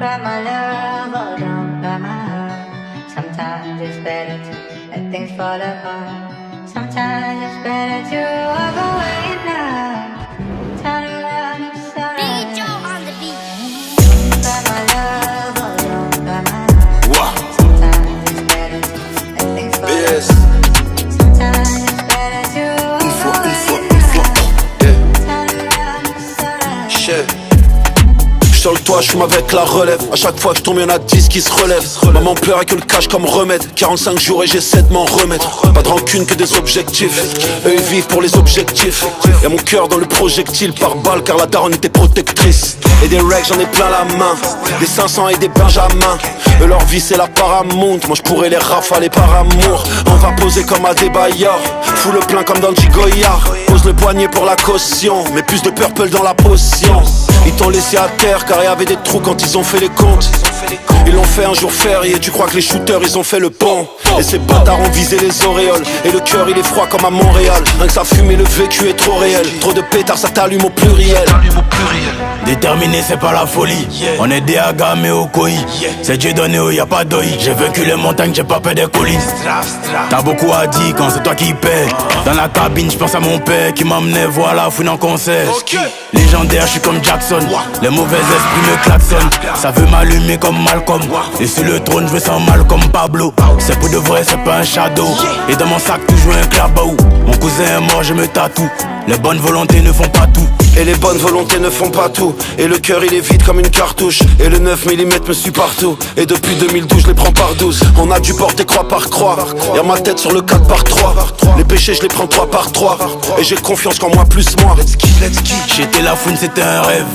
cry my love, oh don't cry my heart. Sometimes it's better to let things fall apart. Sometimes it's better to walk away now. Turn around and start. DJ on the beat. Don't cry my love, oh don't cry my heart. Sometimes it's better to let things fall BS. apart. Sometimes it's better to walk away now. Turn around and start. Chef. Sur le toit, je fume avec la relève. À chaque fois que je tombe, y'en a 10 qui se relèvent. Maman pleure et que le cash comme remède. 45 jours et j'essaie de m'en remettre. Pas de rancune que des objectifs. Eux ils vivent pour les objectifs. Y'a mon cœur dans le projectile par balle car la daronne était protectrice. Et des racks j'en ai plein la main. Des 500 et des Benjamins. Eux leur vie c'est la Paramount. Moi je pourrais les rafaler par amour. On va poser comme à des bailleurs. Fous le plein comme dans Goyard. Pose le poignet pour la caution. Mais plus de purple dans la potion. Ils t'ont laissé à terre car il y avait des trous quand ils ont fait les comptes. Ils l'ont fait un jour férié, tu crois que les shooters ils ont fait le pont. Et ces bâtards ont visé les auréoles. Et le cœur il est froid comme à Montréal. Rien que ça fume et le vécu est trop réel. Trop de pétards ça t'allume au pluriel. Déterminé c'est pas la folie. On est des Agam et au Koi. C'est Dieu donné où y a pas d'oeil. J'ai vaincu les montagnes, j'ai pas peur des colis. T'as beaucoup à dire quand c'est toi qui paie. Dans la cabine j'pense à mon père qui m'emmenait voir la fouine en concert. Légendaire, je suis comme Jackson. Les mauvais esprits me klaxonnent. Ça veut m'allumer comme Malcolm. Et sur le trône, je me sens mal comme Pablo. C'est pour de vrai, c'est pas un shadow. Et dans mon sac, toujours un clairbaou. Mon cousin est mort, je me tatoue. Les bonnes volontés ne font pas tout. Et les bonnes volontés ne font pas tout. Et le cœur il est vide comme une cartouche. Et le 9 mm me suit partout. Et depuis 2012 je les prends par 12. On a dû porter croix par croix. Y'a ma tête sur le 4 par 3. Les péchés je les prends 3 par 3. Et j'ai confiance qu'en moi plus moi. J'étais la fouine, c'était un rêve.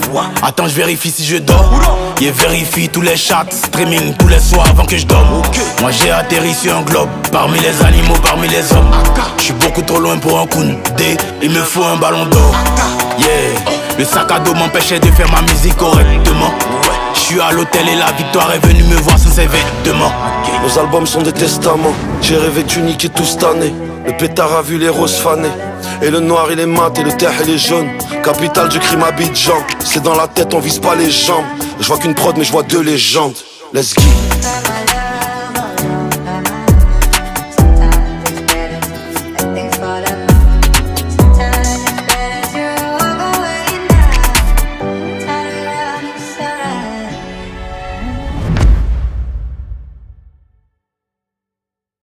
Attends, je vérifie si je dors. Yeah, vérifie tous les chats, streaming tous les soirs avant que je dorme. Moi j'ai atterri sur un globe. Parmi les animaux, parmi les hommes. Je suis beaucoup trop loin pour un Koundé. Il me faut un ballon d'or. Yeah, le sac à dos m'empêchait de faire ma musique correctement. Je suis à l'hôtel et la victoire est venue me voir sans ses vêtements. Nos albums sont des testaments. J'ai rêvé d'unique et tout cette année. Le pétard a vu les roses fanées. Et le noir il est mat et le terre il est jaune. Capitale du crime Abidjan. C'est dans la tête on vise pas les jambes. Je vois qu'une prod mais je vois deux légendes. Let's go.